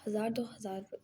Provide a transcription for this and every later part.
1000-2000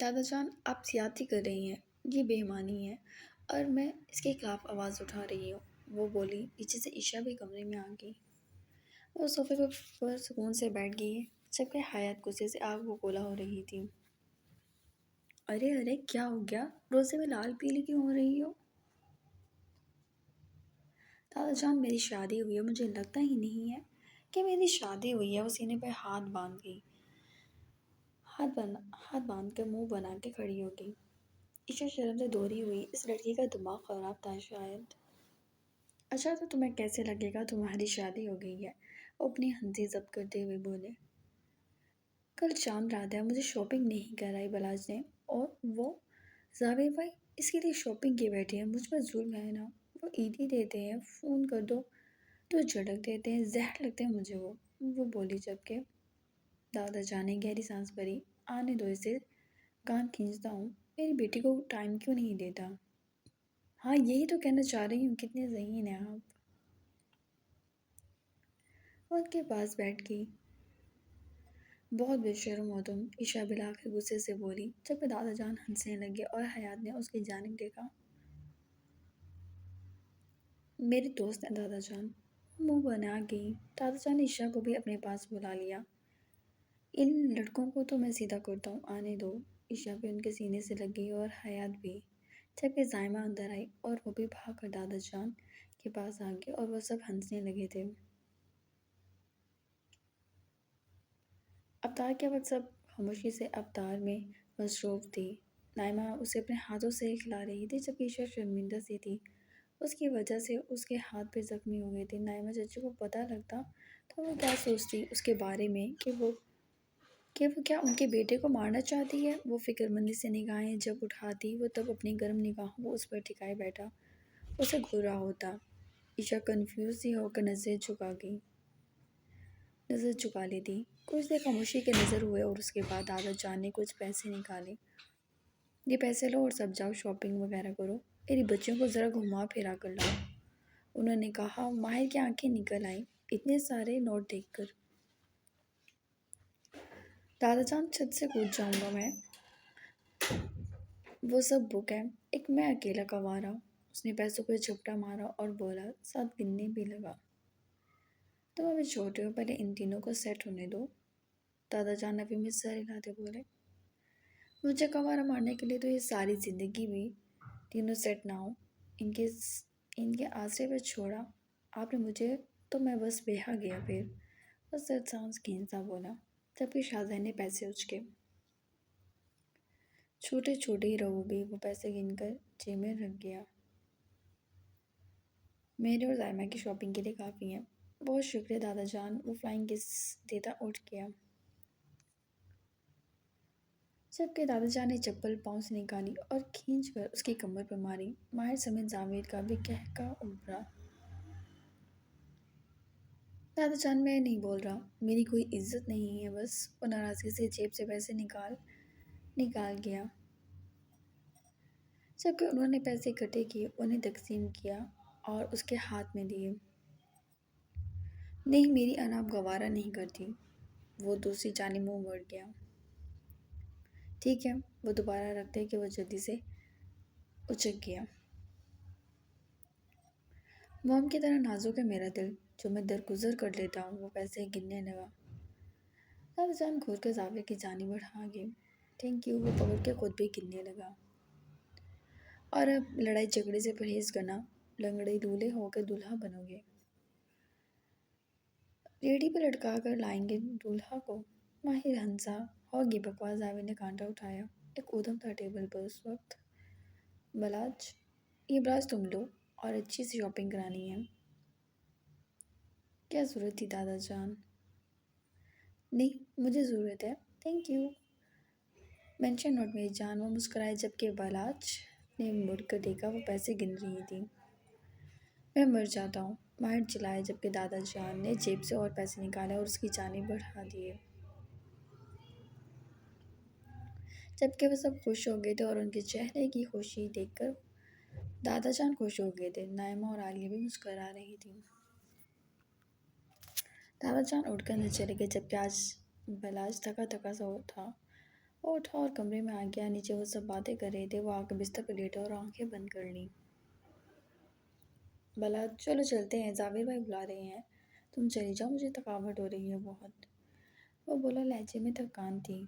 دادا جان آپ زیادتی کر رہی ہیں، یہ بے ایمانی ہے اور میں اس کے خلاف آواز اٹھا رہی ہوں، وہ بولی۔ پیچھے سے عشا بھی کمرے میں آ گئی۔ وہ صوفے پر سکون سے بیٹھ گئی جبکہ حیات غصے سے آگ بگولا ہو رہی تھی۔ ارے ارے کیا ہو گیا؟ روزے میں لال پیلی کیوں ہو رہی ہو؟ دادا جان میری شادی ہوئی ہے، مجھے لگتا ہی نہیں ہے کہ میری شادی ہوئی ہے۔ وہ سینے پہ ہاتھ باندھ گئی، ہاتھ باندھ کر منہ بنا کے کھڑی ہو گئی۔ عشا شرم سے دوہری ہوئی، اس لڑکی کا دماغ خراب تھا شاید۔ اچھا تو تمہیں کیسے لگے گا تمہاری شادی ہو گئی ہے؟ وہ اپنی ہنسی ضبط کرتے ہوئے بولے۔ کل چاند رات ہے، مجھے شاپنگ نہیں کرائی بلاج نے، اور وہ زاویر بھائی اس کے لیے شاپنگ کی بیٹھے ہیں، مجھ پر ظلم ہے نا۔ وہ عیدی دیتے ہیں، فون کر دو تو جھڑک دیتے ہیں، زہر لگتے ہیں مجھے وہ بولی جبکہ دادا جان نے گہری سانس بھری۔ آنے دو اسے، کان کھینچتا ہوں، میری بیٹی کو ٹائم کیوں نہیں دیتا؟ ہاں یہی تو کہنا چاہ رہی ہوں، کتنے ذہین ہیں آپ۔ وہ ان کے پاس بیٹھ گئی۔ بہت بے شرم ہو تم، عشا بالآخر غصے سے بولی جبکہ دادا جان ہنسنے لگے اور حیات نے اس کی جانب دیکھا۔ میرے دوست ہیں دادا جان، منہ بنا گئی۔ دادا جان نے عشا کو بھی اپنے پاس بلا لیا۔ ان لڑکوں کو تو میں سیدھا کرتا ہوں، آنے دو۔ عشا بھی ان کے سینے سے لگ گئی اور حیات بھی، جبکہ زائمہ اندر آئی اور وہ بھی بھاگ کر دادا جان کے پاس آ گئی اور وہ سب ہنسنے لگے تھے۔ افطار کے وقت سب خاموشی سے افطار میں مصروف تھی۔ نائمہ اسے اپنے ہاتھوں سے کھلا رہی تھی جبکہ عشا شرمندہ سی تھی، اس کی وجہ سے اس کے ہاتھ پہ زخمی ہو گئے تھے۔ نائمہ چچی کو پتہ لگتا تو وہ کیا سوچتی اس کے بارے میں کہ وہ کیا ان کے بیٹے کو مارنا چاہتی ہے۔ وہ فکر مندی سے نگاہیں جب اٹھاتی وہ تب اپنی گرم نگاہوں کو اس پر ٹکائے بیٹھا اسے گھور رہا ہوتا۔ عشا کنفیوز سی ہو کر نظر چکا لیتی۔ کچھ دیر خاموشی کے نظر ہوئے اور اس کے بعد دادا جان نے کچھ پیسے نکالے۔ یہ پیسے لو اور سب جاؤ شاپنگ وغیرہ کرو، میری بچیوں کو ذرا گھما پھرا کر لاؤ، انہوں نے کہا۔ ماہر کی آنکھیں نکل آئیں اتنے سارے نوٹ دیکھ کر۔ دادا جان چھت سے کود جاؤں گا میں، وہ سب بک ہے، ایک میں اکیلا کنوارا۔ اس نے پیسوں پہ جھپٹا مارا اور بولا، ساتھ گننے بھی لگا۔ تم ابھی چھوٹے ہو، پہلے ان تینوں کو سیٹ ہونے دو۔ دادا جان ابھی میں سر ہلاتے بولے، مجھے کنوارا مارنے کے لیے تو یہ ساری زندگی بھی تینوں سیٹ نہ ہو، ان کے آسرے پہ چھوڑا آپ نے مجھے تو میں بس بیہا گیا پھر۔ وہ سر سانس کھینچتا بولا جبکہ شاہزادے نے پیسے اچکے۔ چھوٹے چھوٹے ہی رہو گے، وہ پیسے گن کر جیب میں رکھ گیا۔ میرے اور زائمہ کی شاپنگ کے لیے کافی ہیں۔ بہت شکریہ دادا جان، وہ فلائنگ کس دیتا اٹھ گیا جبکہ دادا جان نے چپل پاؤں سے نکالی اور کھینچ کر اس کی کمر پر ماری۔ ماہر سمیت زاویر کا بھی قہقہ ابھرا۔ دادا جان میں نہیں بول رہا، میری کوئی عزت نہیں ہے بس۔ وہ ناراضگی سے جیب سے پیسے نکال گیا جبکہ انہوں نے پیسے اکٹھے کیے، انہیں تقسیم کیا اور اس کے ہاتھ میں دیے۔ نہیں میری اناپ گوارا نہیں کرتی، وہ دوسری جانب منہ موڑ گیا۔ ٹھیک ہے، وہ دوبارہ رکھتے کہ وہ جلدی سے اچک گیا۔ موم کی طرح نازک ہے میرا دل، جو میں درگزر کر لیتا ہوں۔ وہ پیسے گننے لگا۔ دادا جان گھور کر زاویہ کی جانب بڑھا گئے۔ تھینک یو، وہ پکڑ کے خود بھی گننے لگا۔ اور اب لڑائی جھگڑے سے پرہیز کرنا، لنگڑے لولے ہو کر دولہا بنو گے، ریڑھی پہ لٹکا کر لائیں گے دولہا کو۔ ماہر ہنسا، ہوگی بکواس۔ زاویہ نے کانٹا اٹھایا۔ ایک ادھم تھا ٹیبل پر اس وقت۔ یہ بلاج تم لو، اور اچھی سی شاپنگ کرانی ہے۔ کیا ضرورت تھی دادا جان؟ نہیں مجھے ضرورت ہے، تھینک یو۔ مینشن نوٹ میری جان، وہ مسکرائے جبکہ بلاج نے مڑ کر دیکھا، وہ پیسے گن رہی تھی۔ میں مر جاتا ہوں، ماہر چلایا جبکہ دادا جان نے جیب سے اور پیسے نکالے اور اس کی جانب بڑھا دیے۔ جبکہ وہ سب خوش ہو گئے تھے اور ان کے چہرے کی خوشی دیکھ کر دادا جان خوش ہو گئے تھے۔ نائمہ اور عالیہ بھی مسکرا رہی تھیں۔ دادا جان اٹھ کر اندر چلے گئے جبکہ آج بلاج تھکا تھکا سا تھا وہ اٹھا اور کمرے میں آ گیا۔ نیچے وہ سب باتیں کر رہے تھے۔ وہ آ کر بستر پر لیٹا اور آنکھیں بند کر لیں۔ بلا چلو چلتے ہیں، زاویر بھائی بلا رہے ہیں۔ تم چلی جاؤ، مجھے تھکاوٹ ہو رہی ہے بہت۔ وہ بولا، لہجے میں تھکان تھی۔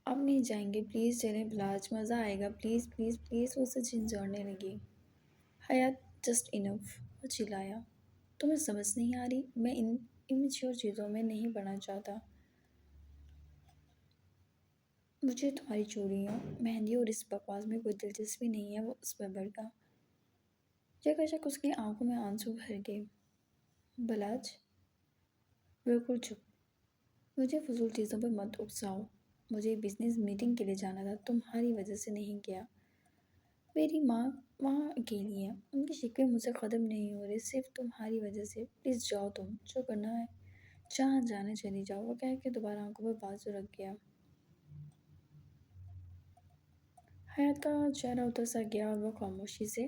اب نہیں جائیں گے، پلیز چلیں بلاج، مزہ آئے گا، پلیز پلیز پلیز۔ وہ اسے جھنجھوڑنے لگی۔ حیات جسٹ انف، وہ چلایا۔ تمہیں سمجھ نہیں آ رہی؟ میں ان امیچور چیزوں میں نہیں پڑنا چاہتا۔ مجھے تمہاری چوڑیوں، مہندی اور اس بکواس میں کوئی دلچسپی نہیں ہے، وہ اس پر بھڑکا۔ یکشک اس کی آنکھوں میں آنسو بھر گئے۔ بلاج بالکل چپ، مجھے فضول چیزوں پر مت اکساؤ۔ مجھے بزنس میٹنگ کے لیے جانا تھا، تمہاری وجہ سے نہیں گیا۔ میری ماں وہاں اکیلی ہے، ان کی شکوے مجھ سے ختم نہیں ہو رہی، صرف تمہاری وجہ سے۔ پلیز جاؤ، تم جو کرنا ہے، جہاں جانا چلی جاؤ، وہ کہہ کے دوبارہ آنکھوں پر بازو رکھ گیا۔ حیات کا چہرہ اتر سا گیا اور وہ خاموشی سے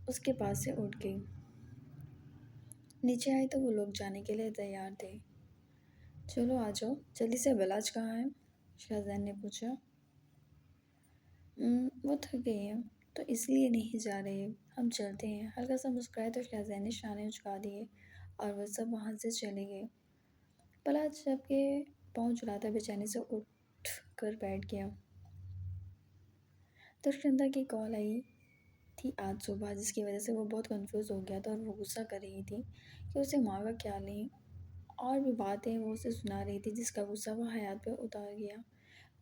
اس کے پاس سے اٹھ گئی۔ نیچے آئی تو وہ لوگ جانے کے لیے تیار تھے۔ چلو آ جاؤ جلدی سے، بلاج کہاں ہے؟ شاہزین نے پوچھا۔ وہ تھک گئی ہیں تو اس لیے نہیں جا رہے، ہم چلتے ہیں۔ ہلکا سا مسکرائے تو شاہزین نے شانے اچکا دیے اور وہ سب وہاں سے چلے گئے۔ بلاج جب کہ پاؤں چلاتا بے چینی سے اٹھ کر بیٹھ گیا۔ درخشندہ کی کال آئی تھی آج صبح، جس کی وجہ سے وہ بہت کنفیوز ہو گیا تھا اور وہ غصہ کر رہی تھی کہ اسے ماں کا کیا نہیں، اور بھی باتیں وہ اسے سنا رہی تھی جس کا غصہ وہ حیات پہ اتار گیا۔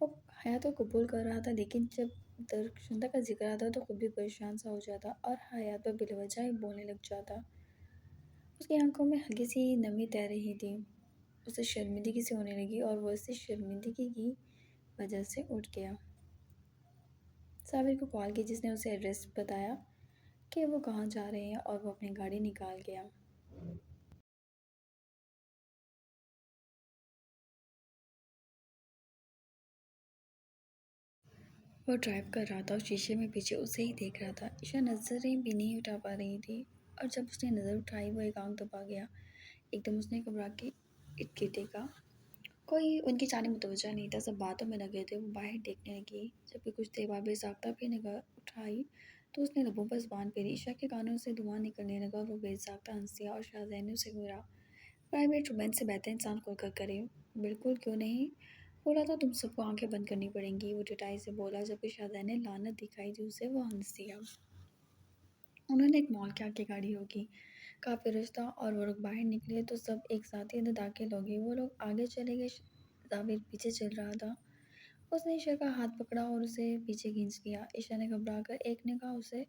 وہ حیات کو قبول کر رہا تھا، لیکن جب درخشندہ کا ذکر آتا تو خود بھی پریشان سا ہو جاتا اور حیات پر بلا وجہ ہی بولنے لگ جاتا۔ اس کی آنکھوں میں ہلکی سی نمی تیر رہی تھی۔ اسے شرمندگی سے ہونے لگی اور وہ اسی شرمندگی کی وجہ سے اٹھ گیا۔ صابر کو کال کی، جس نے اسے ایڈریس بتایا کہ وہ کہاں جا رہے ہیں، اور وہ اپنی گاڑی نکال گیا۔ وہ ڈرائیو کر رہا تھا اور شیشے میں پیچھے اسے ہی دیکھ رہا تھا۔ عشاء نظریں بھی نہیں اٹھا پا رہی تھی، اور جب اس نے نظر اٹھائی وہ ایک آنکھ دبا گیا۔ ایک دم اس نے گھبرا کے ارد گرد دیکھا، کوئی ان کی جانب متوجہ نہیں تھا، سب باتوں میں لگے تھے۔ وہ باہر دیکھنے لگی، جبکہ کچھ دیر بعد بے ساختہ بھی نگاہ اٹھائی تو اس نے لبوں پر زبان پھیری۔ عشاء کے کانوں سے دھواں نکلنے لگا اور وہ بے ساختہ ہنس دیا، اور شاہزین نے اسے گھورا۔ پرائیویٹ رومانس سے بہتر انسان کھل کر کرے۔ بالکل، کیوں نہیں؟ بولا تھا تم سب کو آنکھیں بند کرنی پڑیں گی، وہ ٹٹائی سے بولا، جبکہ شاہزین نے لعنت دکھائی تھی اسے۔ وہ ہنس دیا۔ انہوں نے ایک مال کے آگے گاڑی روکی، کافی رش تھا اور وہ لوگ باہر نکلے تو سب ایک ساتھ ہی اندر داخل ہو گئے۔ وہ لوگ آگے چلے گئے، زاویر پیچھے چل رہا تھا۔ اس نے عشاء کا ہاتھ پکڑا اور اسے پیچھے کھینچ لیا۔ عشاء نے گھبرا کر ایک نگاہ اسے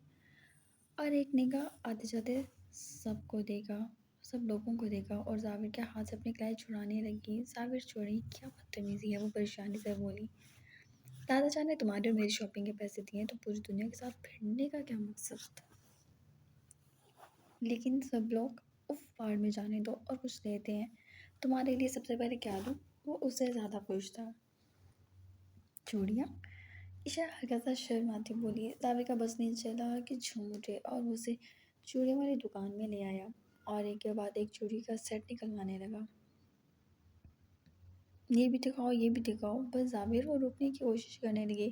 اور ایک نگاہ آتے جاتے سب کو دیکھا، سب لوگوں کو دیکھا، اور زاویر کے ہاتھ سے اپنی کلائی چھڑانے لگی۔ زاویر چھوڑی، کیا بدتمیزی ہے، وہ پریشانی سے بولی۔ دادا جان نے تمہاری اور میری شاپنگ کے پیسے دیے ہیں تو پوری دنیا کے ساتھ پھرنے کا کیا مقصد؟ لیکن سب لوگ اف پہاڑ میں جانے دو اور کچھ دیتے ہیں، تمہارے لیے سب سے پہلے کیا دوں؟ وہ اس سے زیادہ خوش تھا۔ چوڑیاں؟ عشاء ہلکا سا شرماتی بولی۔ زاویر کا بس نہیں چلا کہ جھوم اٹھے اور وہ اسے چوڑیوں والی دکان میں لے آیا اور ایک کے بعد ایک چوڑی کا سیٹ نکلوانے لگا۔ یہ بھی دکھاؤ، یہ بھی دکھاؤ، بس زاویر وہ روکنے کی کوشش کرنے لگی۔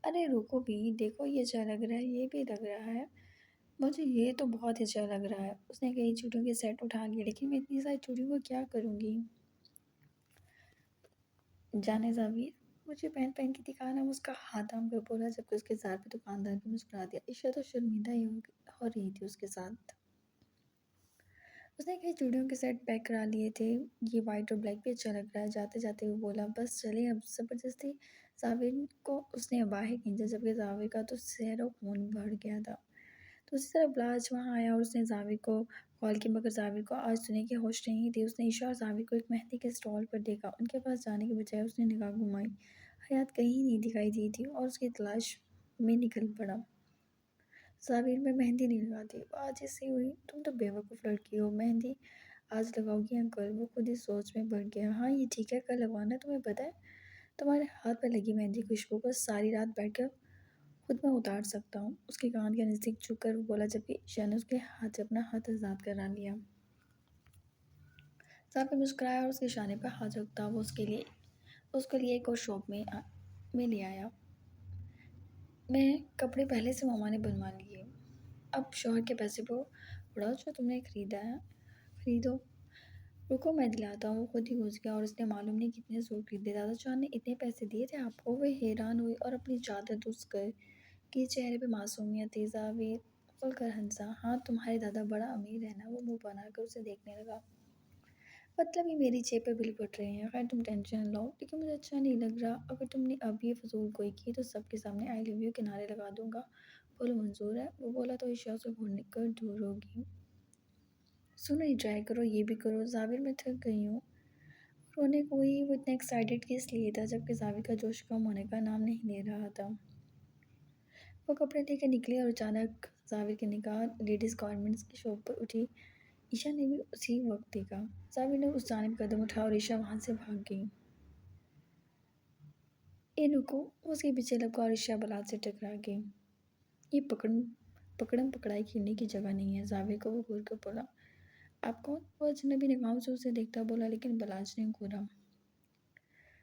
ارے روکو بھی، دیکھو یہ اچھا لگ رہا ہے، یہ بھی لگ رہا ہے، مجھے یہ تو بہت اچھا لگ رہا ہے۔ اس نے کئی چوڑیوں کے سیٹ اٹھا لیے، لیکن میں اتنی ساری چوڑیوں کو کیا کروں گی؟ جانے زاویر، مجھے پہن پہن کے دکھانا، وہ اس کا ہاتھ تھام کر بولا، جبکہ اس کے سار پہ دکاندار بھی مسکرا دیا۔ عشاء تو شرمندہ ہی ہو رہی تھی اس کے ساتھ۔ اس نے کئی چوڑیوں کے سیٹ پیک کرا لیے تھے۔ یہ وائٹ اور بلیک بھی اچھا لگ رہا ہے۔ جاتے جاتے وہ بولا، بس چلیں اب۔ زبردستی زاویر کو اس نے باہر کھینچا، جبکہ زاویر کا تو سر و خون بڑھ گیا تھا۔ دوسری طرف بلاج وہاں آیا اور اس نے زاویر کو کال کی، مگر زاویر کو آج دنیا کی ہوش نہیں تھی۔ اس نے عشاء اور زاویر کو ایک مہندی کے اسٹال پر دیکھا، ان کے پاس جانے کے بجائے اس نے نگاہ گھمائی۔ حیات کہیں نہیں دکھائی دی تھی اور اس کی تلاش میں نکل پڑا۔ زاویر، میں مہندی نہیں لگاتی، وہ عاجز سی ہوئی۔ تم تو بیوقوف لڑکی ہو، مہندی آج لگاؤ گی انکل؟ وہ خود ہی سوچ میں پڑ گیا۔ ہاں یہ ٹھیک ہے، کل لگوانا، تمہیں پتہ ہے تمہارے ہاتھ پر لگی مہندی خوشبو کو ساری رات بیٹھ کر خود میں اتار سکتا ہوں۔ اس کے کان کے نزدیک جھک کر وہ بولا، جبکہ عشاء نے اس کے ہاتھ سے اپنا ہاتھ آزاد کرا لیا۔ زاویر مسکرایا اور اس کے شانے پر ہاتھ رکھتا۔ وہ اس کے لیے اس کے لیے ایک اور شاپ میں لے آیا۔ میں کپڑے پہلے سے ماما نے بنوا لیے، اب شوہر کے پیسے پر اڑاؤ، جو تم نے خریدا ہے خریدو۔ رکو میں دلاتا ہوں۔ وہ خود ہی گھس گیا اور اس نے معلوم نہیں کتنے سوٹ خریدے۔ دادا جان نے اتنے پیسے دیے تھے آپ کو؟ وہ حیران ہوئی اور اپنی چادر دست کر کے چہرے پہ معصومیت تھی۔ زاویر کھل کر ہنسا۔ ہاں تمہارے دادا بڑا امیر ہے نا؟ وہ منہ بنا کر اسے دیکھنے لگا۔ مطلب ہی میری جیب پہ بل پڑ رہے ہیں۔ خیر تم ٹینشن نہ لو، لیکن مجھے اچھا نہیں لگ رہا۔ اگر تم نے اب یہ فضول کوئی کی تو سب کے سامنے آئی لو یو کے نعرے لگا دوں گا۔ بولو منظور ہے؟ وہ بولا تو عشاء سے گھوڑ کر دور ہوگی۔ سنو یہ ٹرائی کرو، یہ بھی کرو۔ زاویر میں تھک گئی ہوں۔ رونے کوئی وہ اتنا ایکسائٹیڈ کس لیے تھا جبکہ زاویر کا جوش کم ہونے کا نام نہیں لے رہا تھا۔ وہ کپڑے لے کے نکلے اور اچانک زاویر کی نگاہ لیڈیز گارمنٹس کی شاپ پر اٹھی۔ عشاء نے بھی اسی وقت دیکھا۔ زاویر نے اس جانب قدم اٹھایا اور عشاء وہاں سے بھاگ گئی۔ اے رکو! وہ اس کے پیچھے لپکا اور عشاء بلال سے ٹکرا گئی۔ یہ پکڑم پکڑائی کھیلنے کی جگہ نہیں ہے۔ زاویر کو وہ گھور کر بولا۔ آپ کون؟ وہ اجنبی نگاہوں سے اسے دیکھتا بولا، لیکن بلاج نے گھورا۔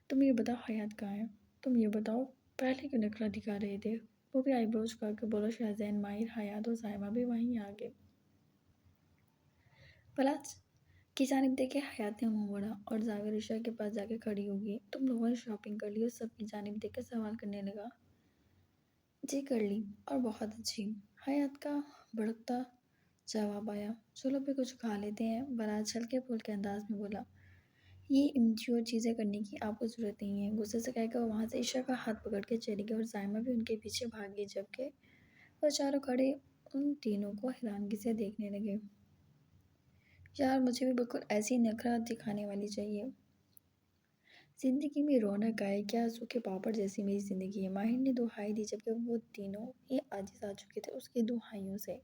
تم یہ بتاؤ حیات کہاں ہے؟ تم یہ بتاؤ پہلے کیوں نخرہ دکھا رہے تھے؟ وہ بھی آئی بروز جھکا کے بولا۔ شہزین، ماہر، حیات اور صائمہ بھی وہیں آ گئے۔ بلاج کی جانب دیکھے حیات نے منہ موڑا اور زاویر عشاء کے پاس جا کے کھڑی ہو گئی۔ تم لوگوں نے شاپنگ کر لی؟ اور سب کی جانب دیکھ کر سوال کرنے لگا۔ جی کر لی، اور بہت اچھی، حیات کا بھڑکتا جواب آیا۔ چلو پھر کچھ کھا لیتے ہیں، بلاج ہلکے پھلکے انداز میں بولا۔ یہ امچور چیزیں کرنے کی آپ کو ضرورت نہیں ہے، غصے سے کہہ کر وہ وہاں سے عشاء کا ہاتھ پکڑ کے چلی گئی اور صائمہ بھی ان کے پیچھے بھاگ گئی، جبکہ وہ چاروں کھڑے ان تینوں کو حیرانگی سے دیکھنے لگے۔ یار مجھے بھی بالکل ایسی نخرہ دکھانے والی چاہیے۔ زندگی میں رونق آئے، کیا سوکھے پاپڑ جیسی میری زندگی ہے۔ ماہر نے دہائی دی جبکہ وہ تینوں ہی عاجز آ چکے تھے اس کی دہائیوں سے۔